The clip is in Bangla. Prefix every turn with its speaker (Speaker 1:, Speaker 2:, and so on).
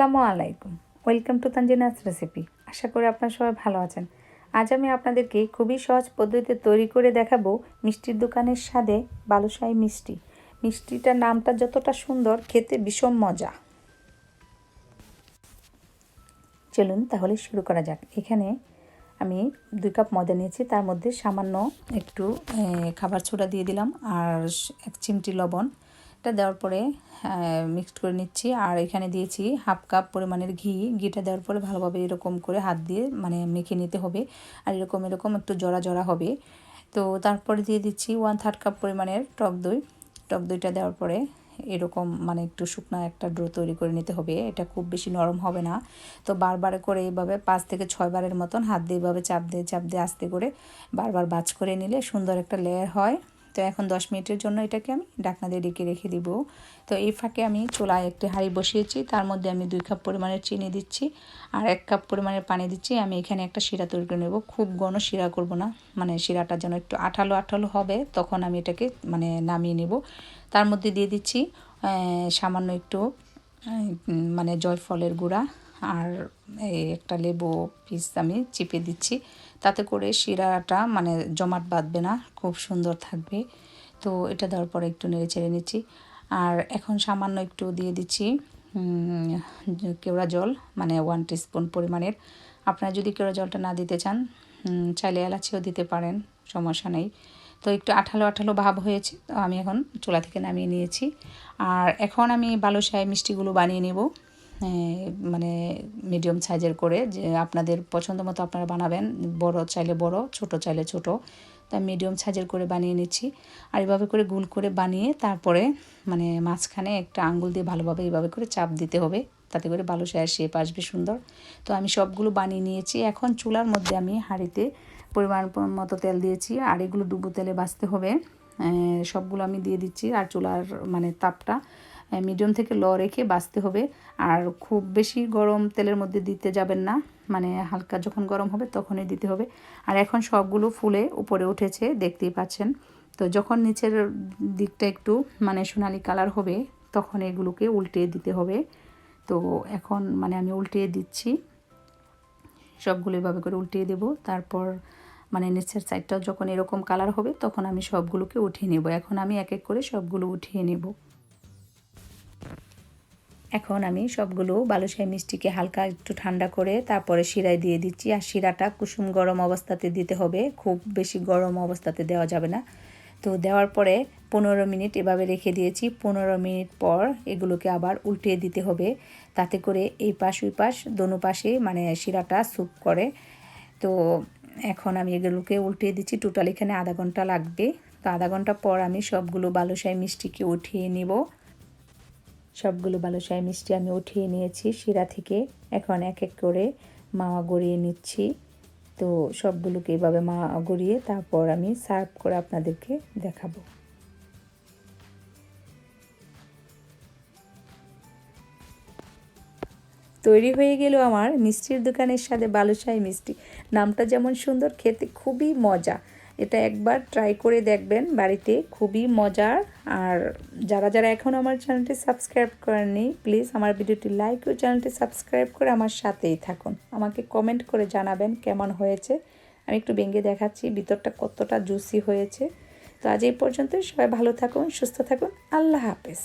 Speaker 1: আসসালামু আলাইকুম, ওয়েলকাম টু তানজিনাস রেসিপি। আশা করি আপনারা সবাই ভালো আছেন। আজ আমি আপনাদেরকে খুবই সহজ পদ্ধতিতে তৈরি করে দেখাবো মিষ্টির দোকানের স্বাদে বালুশাই মিষ্টি। মিষ্টিটার নামটা যতটা সুন্দর, খেতে ভীষণ মজা। চলুন তাহলে শুরু করা যাক। এখানে আমি 2 কাপ ময়দা নিয়েছি, তার মধ্যে সামান্য একটু খাবার সোডা দিয়ে দিলাম আর 1 চিমটি লবণ। এটা দেওয়ার পরে মিক্সড করে নিচ্ছি। আর এখানে দিয়েছি হাফ কাপ পরিমাণের ঘিটা দেওয়ার পরে ভালোভাবে এরকম করে হাত দিয়ে মেখে নিতে হবে। আর এরকম একটু জড়া জড়া হবে। তো তারপরে দিয়ে দিচ্ছি 1/3 কাপ পরিমাণের টক দইটা দেওয়ার পরে এরকম একটু শুকনো একটা ডো তৈরি করে নিতে হবে। এটা খুব বেশি নরম হবে না। তো বারবার করে এইভাবে 5 থেকে 6 বারের মতন হাত দিয়ে এইভাবে চাপ দিয়ে আস্তে করে বারবার বাজ করে নিলে সুন্দর একটা লেয়ার হয়। তো এখন 10 মিনিটের জন্য এটাকে আমি ঢাকনা দিয়ে ঢেকে রেখে দিব। তো এই ফাঁকে আমি চুলায় একটি হাঁড়ি বসিয়েছি, তার মধ্যে আমি 2 কাপ পরিমাণের চিনি দিচ্ছি আর 1 কাপ পরিমাণের পানি দিচ্ছি। আমি এখানে একটা শিরা তৈরি করে নেব। খুব ঘন শিরা করব না, শিরাটা যেন একটু আঠালো আঠালো হবে, তখন আমি এটাকে নামিয়ে নেব। তার মধ্যে দিয়ে দিচ্ছি সামান্য একটু জয়ফলের গুঁড়া আর একটা লেবু পিস আমি চিপে দিচ্ছি। তাতে করে শিরাটা জমাট বাঁধবে না, খুব সুন্দর থাকবে। তো এটা দেওয়ার পরে একটু নেড়ে চেড়ে নিচ্ছি। আর এখন সামান্য একটু দিয়ে দিচ্ছি কেওড়া জল, 1 টিস্পুন পরিমাণের। আপনারা যদি কেওড়া জলটা না দিতে চান চাইলে এলাচিও দিতে পারেন, সমস্যা নেই। তো একটু আঠালো আঠালো ভাব হয়েছে, তো আমি এখন চুলা থেকে নামিয়ে নিয়েছি। আর এখন আমি বালুশাই মিষ্টিগুলো বানিয়ে নেব, মিডিয়াম সাইজের করে, যে আপনাদের পছন্দ মতো আপনারা বানাবেন। বড় চাইলে বড়, ছোট চাইলে ছোট। তো আমি মিডিয়াম সাইজের করে বানিয়ে নিচ্ছি। আর এভাবে করে গোল করে বানিয়ে তারপরে মাঝখানে একটা আঙ্গুল দিয়ে ভালোভাবে এইভাবে করে চাপ দিতে হবে, তাতে করে বালুশাইয়ের শেপ আসবে সুন্দর। তো আমি সবগুলো বানিয়ে নিয়েছি। এখন চুলার মধ্যে আমি হাঁড়িতে পরিমাণ মতো তেল দিয়েছি আর এগুলো ডুবো তেলে ভাজতে হবে। সবগুলো আমি দিয়ে দিচ্ছি আর চুলার তাপটা মিডিয়াম থেকে লো রেখে ভাজতে হবে। আর খুব বেশি গরম তেলের মধ্যে দিতে যাবেন না, হালকা যখন গরম হবে তখনই দিতে হবে। আর এখন সবগুলো ফুলে উপরে উঠেছে, দেখতেই পাচ্ছেন। তো যখন নিচের দিকটা একটু সোনালি কালার হবে তখন এগুলোকে উল্টে দিতে হবে। তো এখন আমি উল্টিয়ে দিচ্ছি, সবগুলো এভাবে করে উল্টিয়ে দেব। তারপর নিচের সাইডটাও যখন এরকম কালার হবে তখন আমি সবগুলোকে উঠিয়ে নেব। এখন আমি এক এক করে সবগুলো উঠিয়ে নেব। এখন আমি সবগুলো বালুশাই মিষ্টিকে হালকা একটু ঠান্ডা করে তারপরে শিরায় দিয়ে দিচ্ছি। আর শিরাটা কুসুম গরম অবস্থাতে দিতে হবে, খুব বেশি গরম অবস্থাতে দেওয়া যাবে না। তো দেওয়ার পরে 15 মিনিট এভাবে রেখে দিয়েছি। 15 মিনিট পর এগুলোকে আবার উল্টিয়ে দিতে হবে, তাতে করে এই পাশ ওই পাশ দোনো পাশে শিরাটা স্যুপ করে। তো এখন আমি এগুলোকে উল্টিয়ে দিচ্ছি। টোটাল এখানে আধা ঘন্টা লাগবে। তো আধা ঘন্টা পর আমি সবগুলো বালুশাই মিষ্টিকে উঠিয়ে নিব। সবগুলো বালুশাই মিষ্টি আমি উঠিয়ে নিয়েছি শিরা থেকে। এখন এক এক করে মাওয়া গড়িয়ে নিচ্ছি। তো সবগুলোকে এইভাবে মাওয়া গড়িয়ে তারপর আমি সার্ভ করে আপনাদেরকে দেখাবো। তৈরি হয়ে গেল আমার মিষ্টির দোকানের সাথে বালুশাই মিষ্টি। নামটা যেমন সুন্দর, খেতে খুবই মজা। এটা একবার ট্রাই করে দেখবেন বাড়িতে, খুবই মজার। আর যারা যারা এখন আমার চ্যানেলটি সাবস্ক্রাইব করেননি, প্লিজ আমার ভিডিওটি লাইক ও চ্যানেলটি সাবস্ক্রাইব করে আমার সাথেই থাকুন। আমাকে কমেন্ট করে জানাবেন কেমন হয়েছে। আমি একটু ভেঙে দেখাচ্ছি ভিতরটা কতটা জুসি হয়েছে। তো আজ এই পর্যন্ত, সবাই ভালো থাকুন, সুস্থ থাকুন, আল্লাহ হাফেজ।